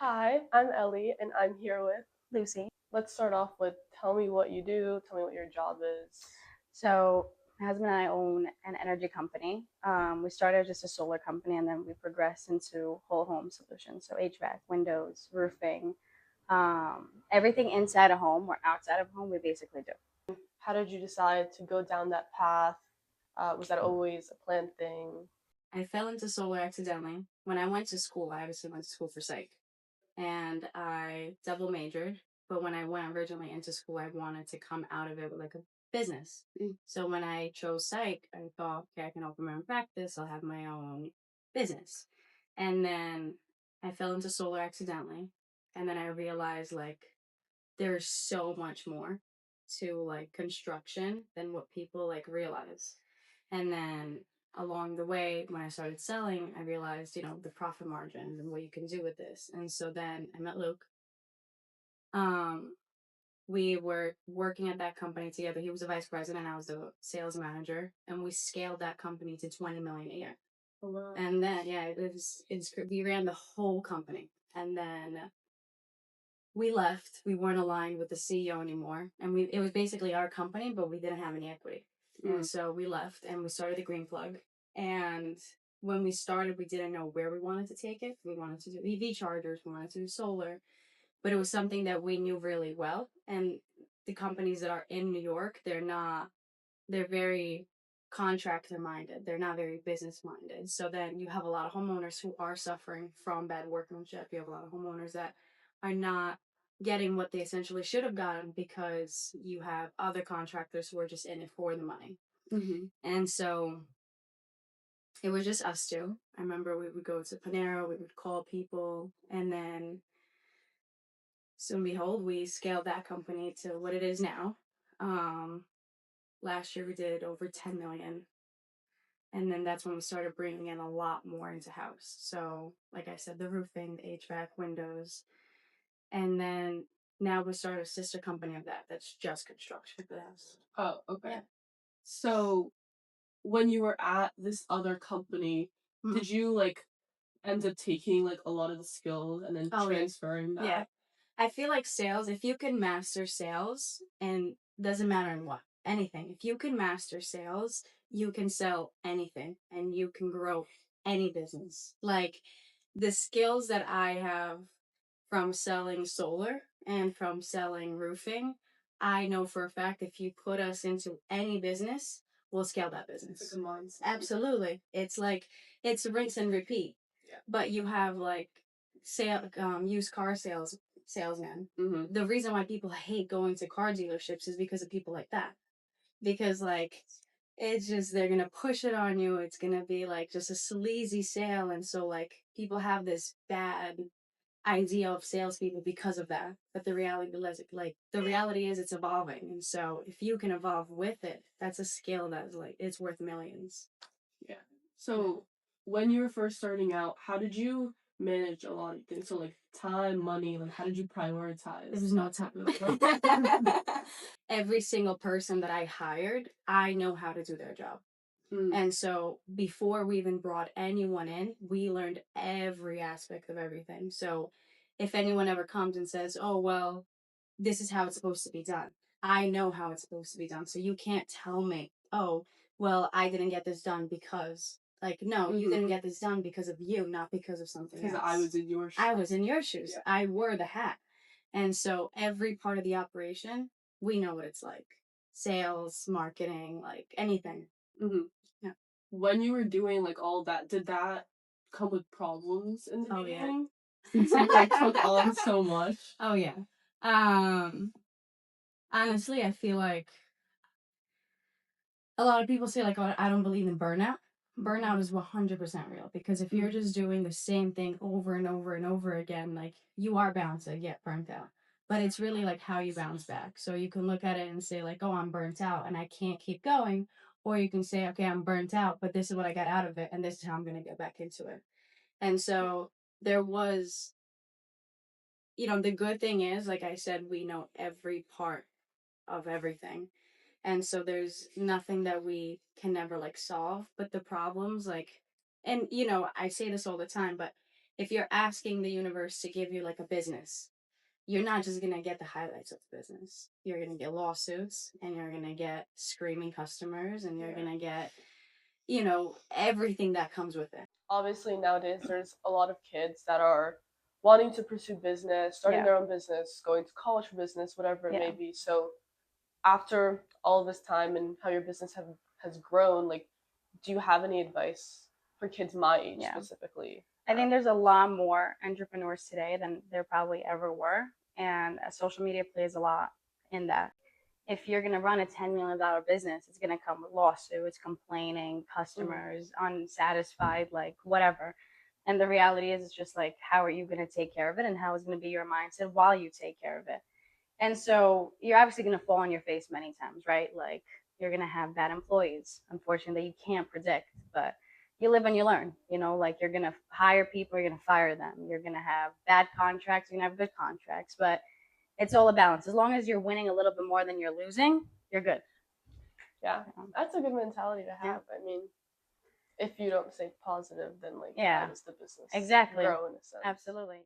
Hi, I'm Ellie, and I'm here with. Lucy. Let's start off with tell me what you do, tell me what your job is. So my husband and I own an energy company. We started just a solar company, and then we progressed into whole home solutions. So HVAC, windows, roofing, everything inside a home or outside of home, we basically do. How did you decide to go down that path? Was that always a planned thing? I fell into solar accidentally. When I went to school, I obviously went to school for psych, and I double majored. But when I went originally into school, I wanted to come out of it with like a business. So when I chose psych, I thought, okay, I can open my own practice. I'll have my own business. And then I fell into solar accidentally. And then I realized like there's so much more to like construction than what people like realize. And then along the way, when I started selling, I realized, the profit margin and what you can do with this. And so then I met Luke. Um, we were working at that company together. He was the vice president, I was the sales manager, and we scaled that company to 20 million a year. Oh, wow. And then yeah, we ran the whole company. And then we left. We weren't aligned with the CEO anymore. And it was basically our company, but we didn't have any equity. And so we left and we started the Green Plug. And when we started, we didn't know where we wanted to take it. We wanted to do EV chargers, we wanted to do solar, but it was something that we knew really well. And the companies that are in New York, they're very contractor minded. They're not very business minded. So then you have a lot of homeowners who are suffering from bad workmanship. You have a lot of homeowners that are not getting what they essentially should have gotten because you have other contractors who are just in it for the money. And so it was just us two. I remember we would go to Panera, we would call people, and then soon and behold, we scaled that company to what it is now. Um, Last year we did over 10 million. And then that's when we started bringing in a lot more into house. So, like I said, the roofing, the HVAC, windows. And then now we started a sister company of that that's just construction for the house. Oh, okay. Yeah. So, when you were at this other company, did you like end up taking like a lot of the skills and then Oh, yeah. transferring that? Yeah. I feel like sales, if you can master sales, and doesn't matter in what, anything, if you can master sales, you can sell anything and you can grow any business. Like the skills that I have from selling solar and from selling roofing, I know for a fact if you put us into any business, we'll scale that business. It's like a mindset. Absolutely. It's like it's rinse and repeat. Yeah. But you have like used car salesmen. Mm-hmm. The reason why people hate going to car dealerships is because of people like that. Because like it's just they're gonna push it on you. It's gonna be like just a sleazy sale, and so like people have this bad idea of salespeople because of that. But the reality is it's evolving, and so if you can evolve with it, that's a skill that's like it's worth millions. Yeah. So, when you were first starting out, how did you manage a lot of things? So, like time, money, like how did you prioritize? There was no time. Every single person that I hired, I know how to do their job. And so before we even brought anyone in, we learned every aspect of everything. So if anyone ever comes and says, oh, well, this is how it's supposed to be done, I know how it's supposed to be done. So you can't tell me, oh, well, I didn't get this done because, like, no, you didn't get this done because of you, not because of something else. Because I was in your shoes. I was in your shoes. Yeah. I wore the hat. And so every part of the operation, we know what it's like. Sales, marketing, like anything. Mm-hmm. Yeah. When you were doing like all that, did that come with problems in the Oh, yeah. beginning? Since you like took on so much. Oh yeah. Um Honestly, I feel like a lot of people say like, oh, I don't believe in burnout. Burnout is 100% real because if you're just doing the same thing over and over and over again, like you are bound to get burnt out. But it's really like how you bounce back. So you can look at it and say like, oh, I'm burnt out and I can't keep going, or you can say, okay, I'm burnt out, but this is what I got out of it and this is how I'm going to get back into it. And so there was, the good thing is, like I said, we know every part of everything. And so there's nothing that we can never like solve, but the problems like, and I say this all the time, but if you're asking the universe to give you like a business, you're not just gonna get the highlights of the business. You're gonna get lawsuits, and you're gonna get screaming customers, and you're Yeah. gonna get, everything that comes with it. Obviously, nowadays there's a lot of kids that are wanting to pursue business, starting Yeah. their own business, going to college for business, whatever it may Yeah. be. So after all this time and how your business has grown, like, do you have any advice for kids my age Yeah. specifically? I think there's a lot more entrepreneurs today than there probably ever were. And social media plays a lot in that. If you're going to run a $10 million business, it's going to come with lawsuits, complaining, Mhm. customers, unsatisfied, like whatever. And the reality is, it's just like, how are you going to take care of it? And how is going to be your mindset while you take care of it? And so you're obviously going to fall on your face many times, right? Like you're going to have bad employees, unfortunately, that you can't predict, but you live and you learn, like you're going to hire people, you're going to fire them. You're going to have bad contracts, you're going to have good contracts, but it's all a balance. As long as you're winning a little bit more than you're losing, you're good. Yeah, that's a good mentality to Yeah. have. I mean, if you don't stay positive, then like how Yeah, does the business exactly. grow in a sense? Absolutely.